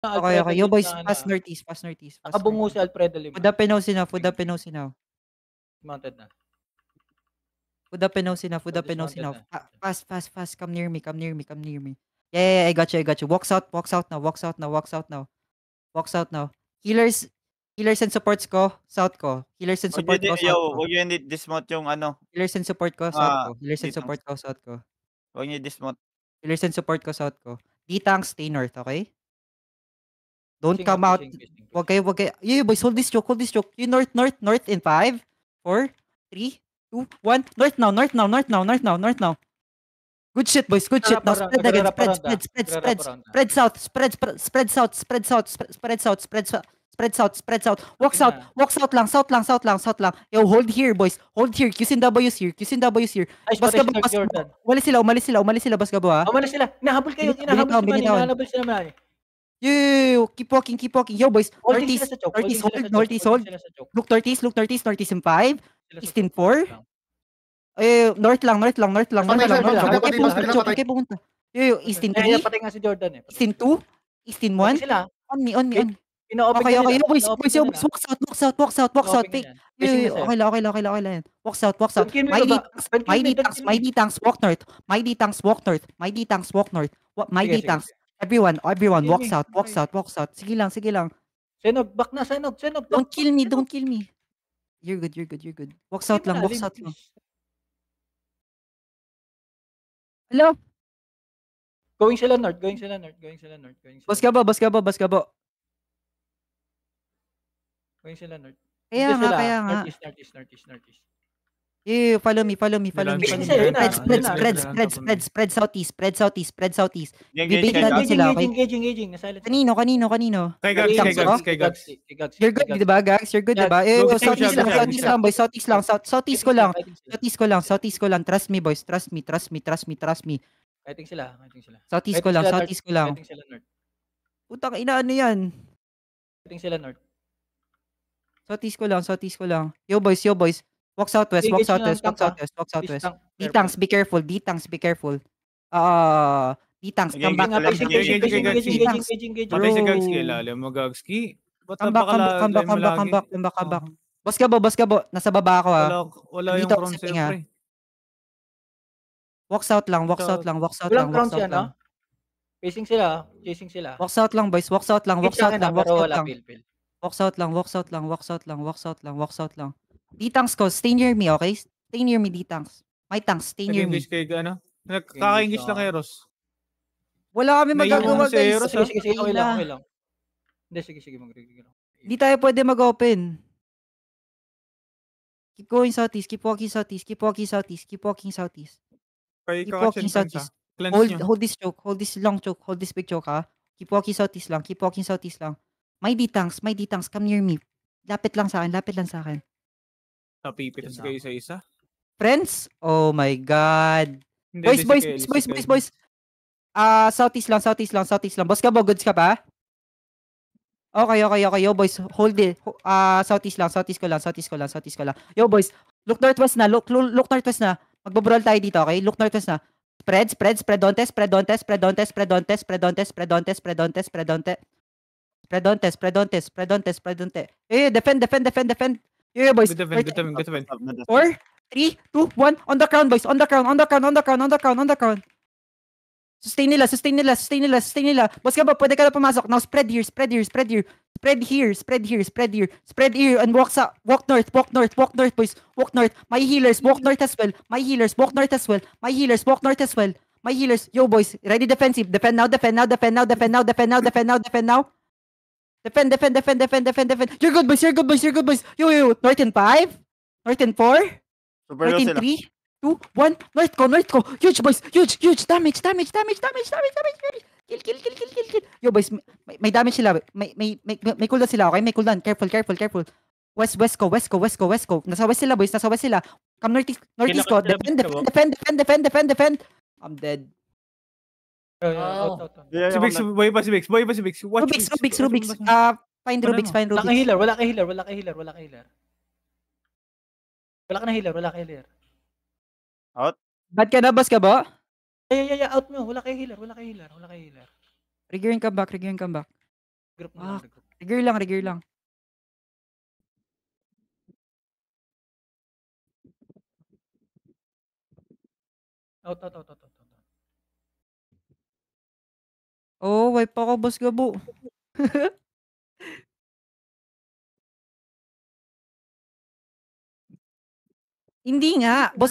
Okay, Alfredo okay. Yo, Lim boys, na pass northeast, pass northeast, pass nakabungo northeast. si Alfredo Lim, Food up and Nosy now, food Sige. up and Nosy now. Dismounted na. Food up and Nosy now, food up and Nosy Dismounted now. na. Fast, fast, fast. Come near me, come near me, come near me. Yeah, I got you, I got you. Walks out now, walks out now, walks out now. Walks out now. Healers, healers and supports ko, south ko. Healers and support ko, south ko. Wag niyo dismount yung ano, Healers and support ko, south ko. Healers and D-tanks. support ko, south ko. Wag niyo dismount. Healers and support ko, south ko. D-tanks, stay north, okay? Don't come out. Wag kayo. You boys, hold this choke, hold this choke. You north in 5, 4, 3, 2, 1. North now. Good shit, boys. Good shit. Now spread again. Spread south. Spread south. Walk south lang. Yo, hold here, boys. Hold here. Qsin W's here. Baskabo. Umalis sila, baskabo ha. Umalis sila. Hinahabol kayo. Hinahabol sila man. Yo, keep walking. Yo, boys. Northeast, hold. Look northeast in 5. East in 4. North lang. Okay, pumunta. Yo, East in 3. Patay nga si Jordan eh. East in 2. East in 1. On me. Okay. Boys, walk south. Yo, okay lang. Walk south. My D-tanks, walk north. My D-tanks, walk north. Everyone, walk south. Sige lang. Senog, back na, Senog. Don't kill me. You're good. Walk south lang. Hello? Going sila north. Baskabo. Going sila north. Kaya nga. Northeast. Yeah, follow me. Spread southeast. Bibait natin sila, okay? Engaging. Kanino? Kay Gags. You're good, diba, Gags? Southeast lang, boys. Southeast ko lang. Trust me, boys. Trust me. Fighting sila. Southeast ko lang. Fighting sila north. Putang ina, ano yan? Fighting sila north. Southeast ko lang. Yo, boys. Walk southwest. D-tanks, be careful. D-tanks, come back. Engaging. Patay si Gagski. Lalim mo, Gagski. Come back. Baskabo. Nasa baba ako ha. Wala yung crown siyempre. Walk south lang. Walang crown siya, no? Chasing sila. Walk south lang, boys. Walk south lang. Walk south lang. D-tanks ko, stay near me, okay? Stay near me, D-tanks. My tanks, stay near me. Kaka-English lang kay Ross. Wala kami magagawa, guys. Sige, okay lang. Hindi, sige, mag-ready lang. Hindi tayo pwede mag-open. Keep going southeast. Keep walking southeast. Hold this choke. Hold this long choke. Hold this big choke, ha? Keep walking southeast lang. My D-tanks. Come near me. Lapit lang sa akin. Napipitas kayo sa isa? Friends? Oh my God. Boys. Southeast lang. Boss ka ba? Goods ka pa? Okay. Yo, boys. Hold it. Southeast ko lang. Yo, boys. Look northwest na. Magbabrawl tayo dito, okay? Look northwest na. Spread ontes. Defend. Yeah, boys. Good defend. 4, 3, 2, 1. On the crown, boys. On the crown. Sustain nila. Boss ka ba? Pwede ka na pumasok. Now spread here. Spread here. And walk north, boys. Walk north. My healers, walk north as well. My healers, walk north as well. My healers, yo, boys. Ready defensive. Defend now. Defend. You're good, boys. Yo. North in 5. North in 4. North in 3. 2, 1. North ko. Huge, boys. Huge. Damage. Kill. Yo, boys. May damage sila. May cooldown sila, okay? May cooldown. Careful. West ko. Nasa west sila, boys. Come northeast ko. Defend. I'm dead. Si Bix, buhay pa si Bix. Rubix. Find Rubix. Wala kang healer. Wala ka healer. Out? Bad ka na, boss ka ba? Yeah, out mo. Wala kang healer. Trigger yung comeback. Regroup na lang, Ah, regroup. Rigger lang. Out. Oh, wipe ako, boss Gabo. Hindi nga, boss